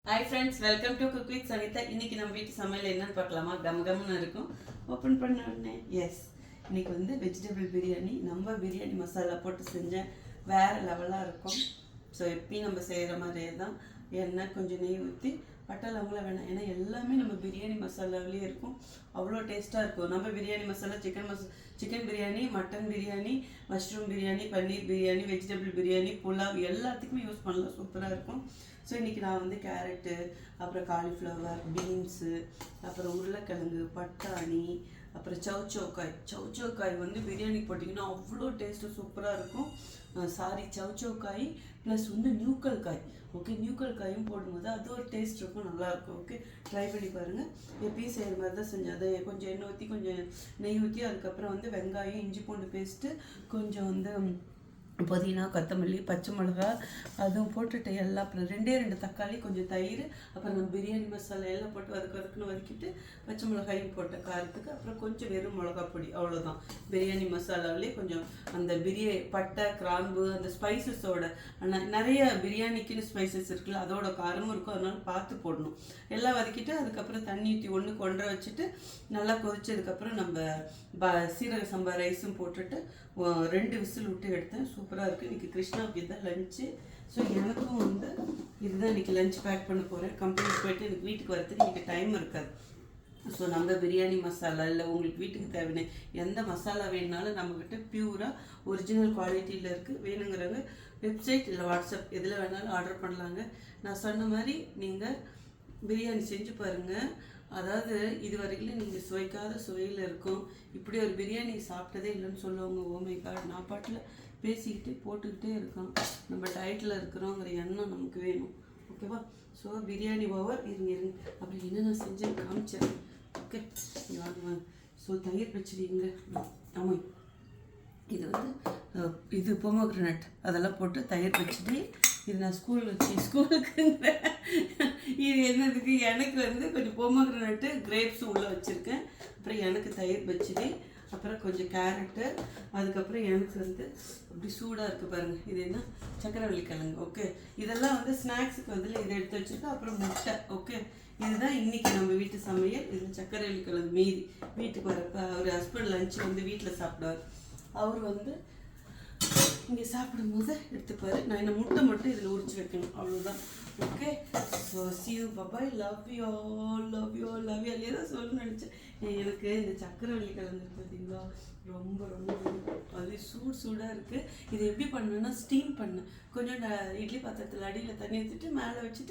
Hi friends, welcome to cook with Sanitha. இன்னைக்கு நம்ம வீட்டு சமையல் என்னன்னு பார்க்கலாமா? கம்னு இருக்கும். ஓப்பன் பண்ண உடனே எஸ், இன்னைக்கு வந்து வெஜிடபிள் பிரியாணி. நம்ம பிரியாணி மசாலா போட்டு செஞ்சேன், வேறு லெவலாக இருக்கும். ஸோ எப்பயும் நம்ம செய்கிற மாதிரியே தான். எண்ணெய் கொஞ்சம் நெய் ஊற்றி பட்டை லவங்கலாம் வேணாம், ஏன்னா எல்லாமே நம்ம பிரியாணி மசாலாவிலே இருக்கும். அவ்வளோ டேஸ்ட்டாக இருக்கும். நம்ம biryani masala chicken biryani, mutton biryani, mushroom biryani, paneer biryani, vegetable biryani, pulao எல்லாத்துக்குமே யூஸ் பண்ணலாம். சூப்பராக இருக்கும். ஸோ இன்றைக்கி நான் வந்து கேரட்டு, அப்புறம் காலிஃப்ளவர், பீன்ஸு, அப்புறம் உருளைக்கிழங்கு, பட்டாணி, அப்புறம் சவுச்சவுக்காய் வந்து பிரியாணி போட்டிங்கன்னா அவ்வளோ டேஸ்ட்டு சூப்பராக இருக்கும். சவுச்சவுக்காய் ப்ளஸ் வந்து நியூக்கல் காய். ஓகே, நியூக்கல் காயும் போடும்போது அது ஒரு டேஸ்ட் இருக்கும், நல்லாயிருக்கும். ஓகே, ட்ரை பண்ணி பாருங்கள். எப்பயும் செய்கிற மாதிரி தான் செஞ்சேன். அதை கொஞ்சம் எண்ணெய் ஊற்றி கொஞ்சம் நெய் ஊற்றி அதுக்கப்புறம் வந்து வெங்காயம், இஞ்சி பூண்டு பேஸ்ட்டு, கொஞ்சம் வந்து புதினா, கொத்தமல்லி, பச்சை மிளகா அதுவும் போட்டுட்டு எல்லாம், அப்புறம் ரெண்டு தக்காளி, கொஞ்சம் தயிர், அப்புறம் நம்ம பிரியாணி மசாலா எல்லாம் போட்டு வதக்குன்னு வதக்கிட்டு பச்சை மிளகாயும் போட்ட காரத்துக்கு, அப்புறம் கொஞ்சம் வெறும் மிளகா பொடி, அவ்வளோதான். பிரியாணி மசாலாவிலே கொஞ்சம் அந்த பட்டை, கிராம்பு, அந்த ஸ்பைசஸோட நிறைய பிரியாணிக்குன்னு ஸ்பைசஸ் இருக்குல்ல, அதோட காரமும் இருக்கும். அதனால பார்த்து போடணும். எல்லாம் வதக்கிட்டு அதுக்கப்புறம் தண்ணி ஊற்றி 1 வச்சுட்டு நல்லா கொதிச்சதுக்கப்புறம் நம்ம சீரக சம்பா ரைஸும் போட்டுட்டு 2 விசில் விட்டு எடுத்தேன். சூப்பராக இருக்குது. இன்றைக்கி கிருஷ்ணாவுக்கு இதுதான் லஞ்சு. ஸோ எனக்கும் வந்து இதுதான் இன்றைக்கி லஞ்ச் பேக் பண்ண போகிறேன். கம்பெனிக்கு போய்ட்டு எனக்கு வீட்டுக்கு வரத்துக்கு இன்றைக்கி டைம் இருக்காது. ஸோ நம்ம பிரியாணி மசாலா இல்லை, உங்களுக்கு வீட்டுக்கு தேவையான எந்த மசாலா வேணுனாலும் நம்மக்கிட்ட பியூராக ஒரிஜினல் குவாலிட்டியில் இருக்குது. வேணுங்கிறவங்க வெப்சைட் இல்லை வாட்ஸ்அப் எதில் வேணாலும் ஆர்டர் பண்ணலாங்க. நான் சொன்ன மாதிரி நீங்கள் பிரியாணி செஞ்சு பாருங்கள். அதாவது இது வரைக்கும் நீங்கள் சுவைக்காத சுவையில் இருக்கும். இப்படி ஒரு பிரியாணி சாப்பிட்டதே இல்லைன்னு சொல்லுவாங்க. ஓமை கார்டு, நான் பாட்டில் பேசிக்கிட்டே போட்டுக்கிட்டே இருக்கோம். நம்ம டயட்டில் இருக்கிறோங்கிற எண்ணம் நமக்கு வேணும். ஓகேவா? So biryani over. இருங்க அப்படி என்னென்ன செஞ்சேன் காமிச்சேன். ஓகே, வாங்க. ஸோ தயிர் பச்சடிங்க. ஆமாம், இது வந்து இது பொமோக்ரனட் அதெல்லாம் போட்டு தயிர் பச்சடி. இது நான் ஸ்கூலுக்குங்க. இது என்னதுக்கு, எனக்கு வந்து கொஞ்சம் பொமோக்ரனட்டு கிரேப்ஸும் உள்ளே வச்சுருக்கேன். அப்புறம் எனக்கு தயிர் பச்சடி, அப்புறம் கொஞ்சம் கேரட்டு, அதுக்கப்புறம் எனக்கு வந்து அப்படி சூடாக இருக்குது பாருங்கள். இது என்ன, சக்கரவள்ளி கிழங்கு. ஓகே, இதெல்லாம் வந்து ஸ்நாக்ஸுக்கு வந்து இதை எடுத்து வச்சுருக்கேன். அப்புறம் முட்டை. ஓகே, இதுதான் இன்றைக்கி நம்ம வீட்டு சமையல். இது சக்கரவள்ளி கிழங்கு மீதி வீட்டுக்கு வரப்போ அவர் ஹஸ்பண்ட் லஞ்சு வந்து வீட்டில் சாப்பிடுவார். அவர் வந்து இங்கே சாப்பிடும்போது எடுத்துப்பாரு. நான் என்ன முட்டை மட்டும் இதில் உரிச்சு வைக்கணும், அவ்வளோதான். Okay, so see you, bye, love you all. அதே தான் சொல்லணும்னு நினச்சேன். எனக்கு இந்த சக்கரவள்ளி கிழங்கு பார்த்தீங்களா, ரொம்ப ரொம்ப அது சூடாக இருக்குது. இது எப்படி பண்ணணுன்னா, ஸ்டீம் பண்ணேன். கொஞ்சம் இட்லி பாத்திரத்தில் அடியில் தண்ணி ஊற்றிட்டு மேலே வச்சுட்டு